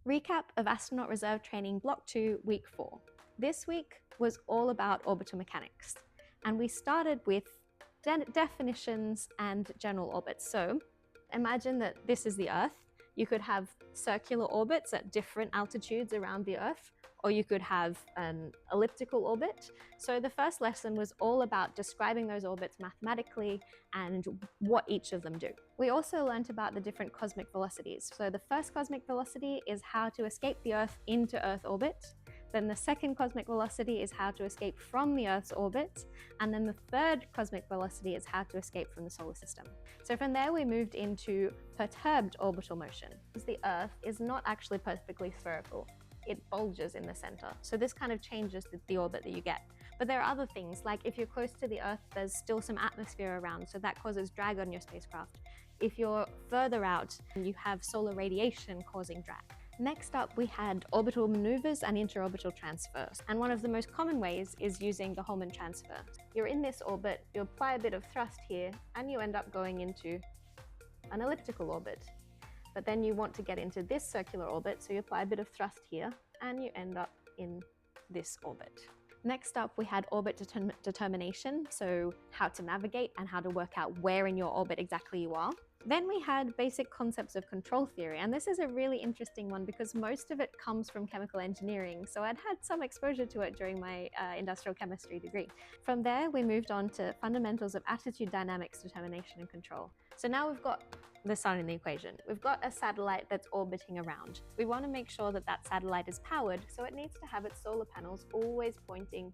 Recap of Astronaut Reserve Training Block 2, Week 4. This week was all about orbital mechanics, and we started with definitions and general orbits. So imagine that this is the Earth. You could have circular orbits at different altitudes around the Earth, or you could have an elliptical orbit. So the first lesson was all about describing those orbits mathematically and what each of them do. We also learned about the different cosmic velocities. So the first cosmic velocity is how to escape the Earth into Earth orbit. Then the second cosmic velocity is how to escape from the Earth's orbit. And then the third cosmic velocity is how to escape from the solar system. So from there, we moved into perturbed orbital motion, because the Earth is not actually perfectly spherical. It bulges in the center. So this kind of changes the orbit that you get. But there are other things, like if you're close to the Earth, there's still some atmosphere around, so that causes drag on your spacecraft. If you're further out, you have solar radiation causing drag. Next up, we had orbital maneuvers and interorbital transfers. And one of the most common ways is using the Hohmann transfer. You're in this orbit, you apply a bit of thrust here, and you end up going into an elliptical orbit. But then you want to get into this circular orbit, so you apply a bit of thrust here, and you end up in this orbit. Next up, we had orbit determination, so how to navigate and how to work out where in your orbit exactly you are. Then we had basic concepts of control theory, and this is a really interesting one because most of it comes from chemical engineering, so I'd had some exposure to it during my industrial chemistry degree. From there, we moved on to fundamentals of attitude dynamics, determination, and control. So now we've got the sun in the equation. We've got a satellite that's orbiting around. We want to make sure that that satellite is powered, so it needs to have its solar panels always pointing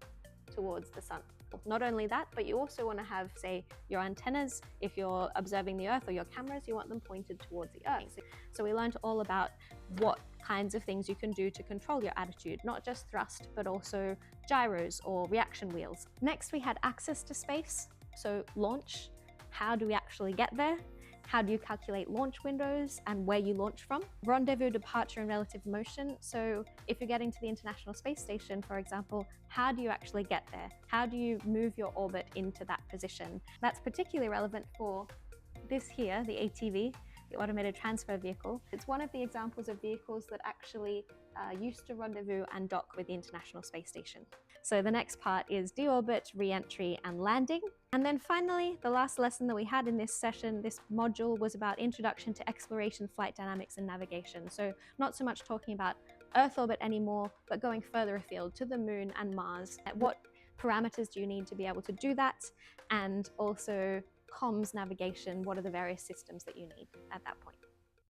towards the sun. Not only that, but you also want to have, say, your antennas. If you're observing the Earth, or your cameras, you want them pointed towards the Earth. So we learned all about what kinds of things you can do to control your attitude, not just thrust, but also gyros or reaction wheels. Next, we had access to space. So launch, how do we actually get there? How do you calculate launch windows and where you launch from? Rendezvous, departure, and relative motion. So if you're getting to the International Space Station, for example, how do you actually get there? How do you move your orbit into that position? That's particularly relevant for this here, the ATV, the Automated Transfer Vehicle. It's one of the examples of vehicles that actually used to rendezvous and dock with the International Space Station. So the next part is deorbit, reentry, and landing. And then finally, the last lesson that we had in this session, this module, was about introduction to exploration, flight dynamics, and navigation. So not so much talking about Earth orbit anymore, but going further afield to the Moon and Mars. What parameters do you need to be able to do that? And also comms navigation, what are the various systems that you need at that point?